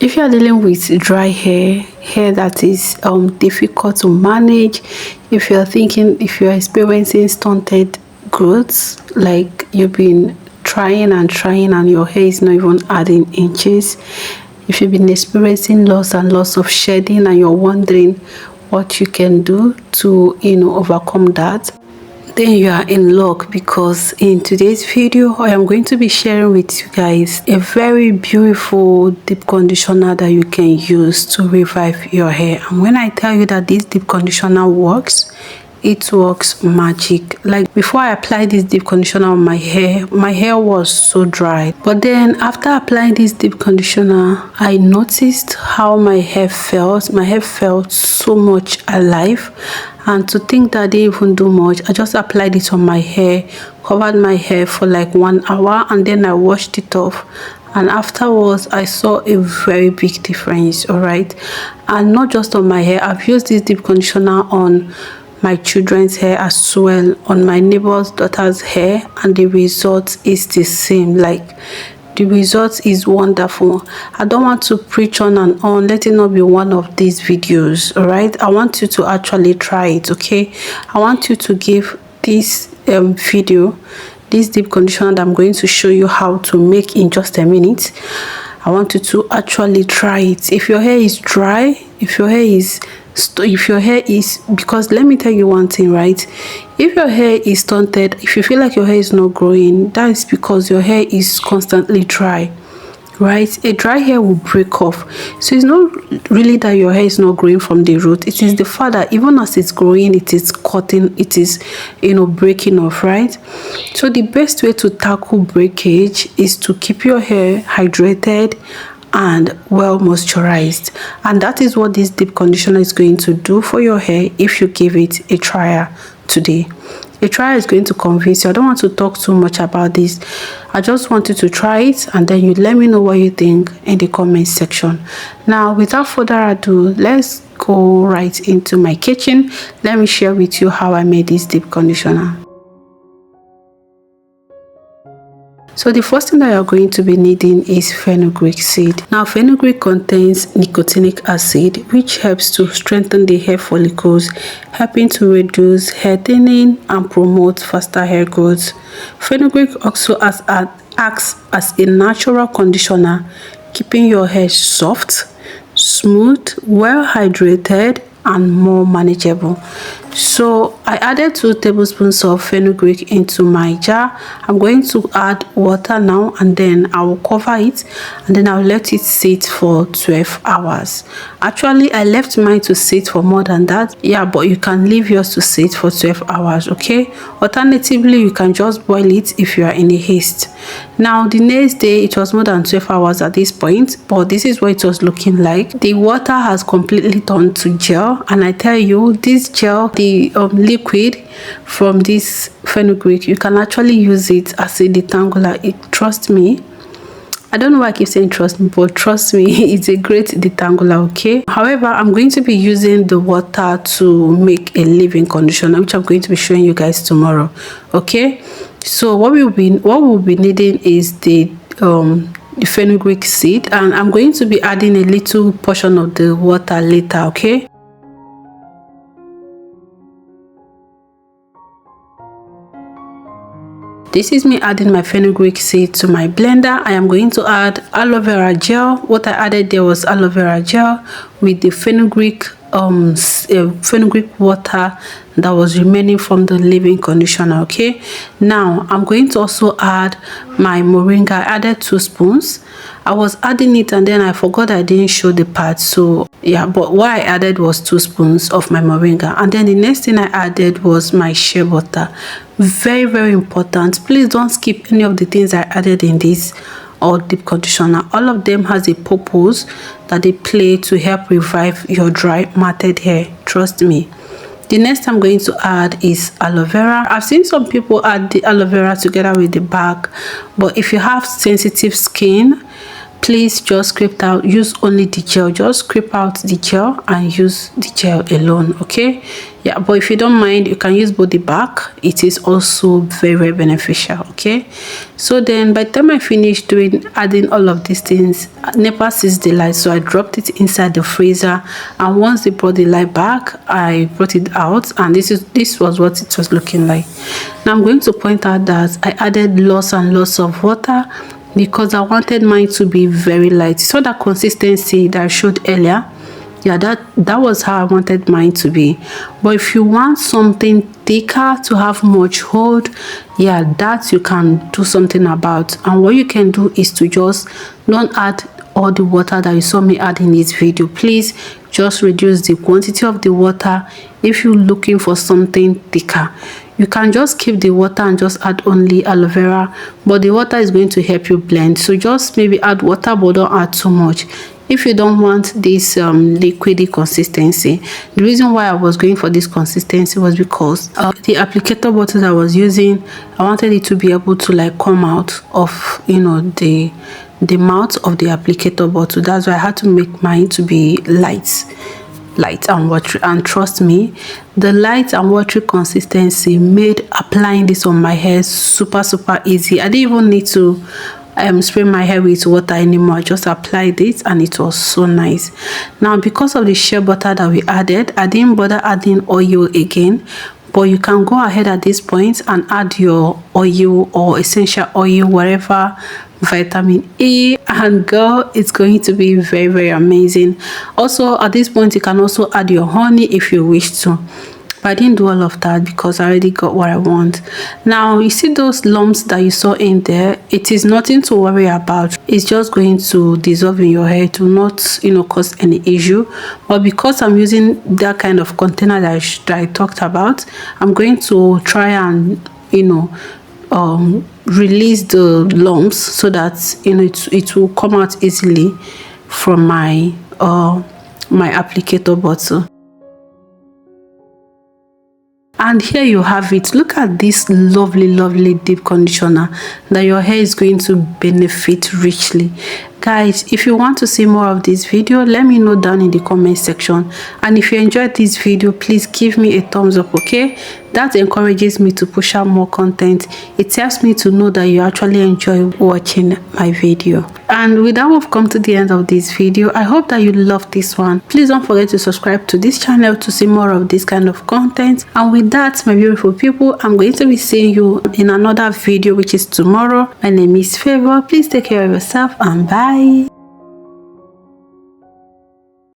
If you are dealing with dry hair that is difficult to manage, if you're experiencing stunted growths, like you've been trying and trying and your hair is not even adding inches, if you've been experiencing loss and loss of shedding and you're wondering what you can do to overcome that, then you are in luck, because in today's video I am going to be sharing with you guys a very beautiful deep conditioner that you can use to revive your hair. And when I tell you that this deep conditioner works, it works magic. Like, before I applied this deep conditioner on my hair was so dry, but then after applying this deep conditioner, I noticed how my hair felt so much alive. And to think that I didn't even do much, I just applied it on my hair, covered my hair for like 1 hour, and then I washed it off. And afterwards I saw a very big difference. All right, and not just on my hair, I've used this deep conditioner on my children's hair as well, on my neighbor's daughter's hair, and the result is the same. Like, the result is wonderful. I don't want to preach on and on, let it not be one of these videos. All right, I want you to actually try it. Okay, I want you to give this video, this deep conditioner that I'm going to show you how to make in just a minute, I want you to actually try it. If your hair is dry, if your hair is, because let me tell you one thing, right? If your hair is stunted, if you feel like your hair is not growing, that is because your hair is constantly dry, right? A dry hair will break off. So it's not really that your hair is not growing from the root, it is the fact that even as it's growing, it is cutting, it is breaking off, right? So the best way to tackle breakage is to keep your hair hydrated and well moisturized, and that is what this deep conditioner is going to do for your hair if you give it a trial today. A trial is going to convince you. I don't want to talk too much about this. I just want you to try it, and then you let me know what you think in the comment section. Now, without further ado, let's go right into my kitchen. Let me share with you how I made this deep conditioner. So the first thing that you're going to be needing is fenugreek seed. Now, fenugreek contains nicotinic acid, which helps to strengthen the hair follicles, helping to reduce hair thinning and promote faster hair growth. Fenugreek also acts as a natural conditioner, keeping your hair soft, smooth, well hydrated, and more manageable. So I added 2 tablespoons of fenugreek into my jar. I'm going to add water now, and then I will cover it, and then I'll let it sit for 12 hours. Actually, I left mine to sit for more than that. Yeah, but you can leave yours to sit for 12 hours. Okay, alternatively, you can just boil it if you are in a haste. Now, the next day, it was more than 12 hours at this point, but this is what it was looking like. The water has completely turned to gel, and I tell you, this gel, the liquid from this fenugreek, you can actually use it as a detangler. Trust me, I don't know why I keep saying trust me, but trust me, it's a great detangler. Okay, however, I'm going to be using the water to make a leave-in conditioner, which I'm going to be showing you guys tomorrow. Okay, so what we'll be needing is the fenugreek seed, and I'm going to be adding a little portion of the water later. Okay, this is me adding my fenugreek seed to my blender. I am going to add aloe vera gel. What I added there was aloe vera gel with the fenugreek water that was remaining from the leave-in conditioner. Okay, now I'm going to also add my moringa. I added 2 spoons. I was adding it, and then I forgot I didn't show the part. So yeah, but what I added was 2 spoons of my moringa, and then the next thing I added was my shea butter. Very, very important. Please don't skip any of the things I added in this or deep conditioner. All of them has a purpose that they play to help revive your dry matted hair. Trust me. The next I'm going to add is aloe vera. I've seen some people add the aloe vera together with the bark, but if you have sensitive skin, please just scrape out, use only the gel, just scrape out the gel and use the gel alone. Okay, yeah, but if you don't mind, you can use both the back. It is also very beneficial. Okay, so then by the time I finished doing adding all of these things, NEPA sees the light, so I dropped it inside the freezer, and once they brought the light back, I brought it out, and this was what it was looking like. Now I'm going to point out that I added lots and lots of water because I wanted mine to be very light. So that consistency that I showed earlier, yeah, that was how I wanted mine to be. But if you want something thicker to have much hold, yeah, that you can do something about. And what you can do is to just don't add all the water that you saw me add in this video. Please just reduce the quantity of the water. If you're looking for something thicker, you can just keep the water and just add only aloe vera, but the water is going to help you blend. So just maybe add water, but don't add too much if you don't want this liquidy consistency. The reason why I was going for this consistency was because the applicator bottle I was using, I wanted it to be able to like come out of, you know, the mouth of the applicator bottle. That's why I had to make mine to be light and watery, and trust me, the light and watery consistency made applying this on my hair super easy. I didn't even need to spray my hair with water anymore. I just applied it and it was so nice. Now because of the shea butter that we added, I didn't bother adding oil again, but you can go ahead at this point and add your oil or essential oil, whatever, vitamin E, and girl, it's going to be very amazing. Also at this point you can also add your honey if you wish to, but I didn't do all of that because I already got what I want. Now you see those lumps that you saw in there, it is nothing to worry about. It's just going to dissolve in your hair, to not, you know, cause any issue. But because I'm using that kind of container that I talked about, I'm going to try and, you know, release the lumps so that, you know, it will come out easily from my my applicator bottle. And here you have it. Look at this lovely deep conditioner that your hair is going to benefit richly. Guys, if you want to see more of this video, let me know down in the comment section. And if you enjoyed this video, please give me a thumbs up. Okay, that encourages me to push out more content. It helps me to know that you actually enjoy watching my video. And with that, we've come to the end of this video. I hope that you loved this one. Please don't forget to subscribe to this channel to see more of this kind of content. And with that, my beautiful people, I'm going to be seeing you in another video, which is tomorrow. My name is Favor. Please take care of yourself and bye.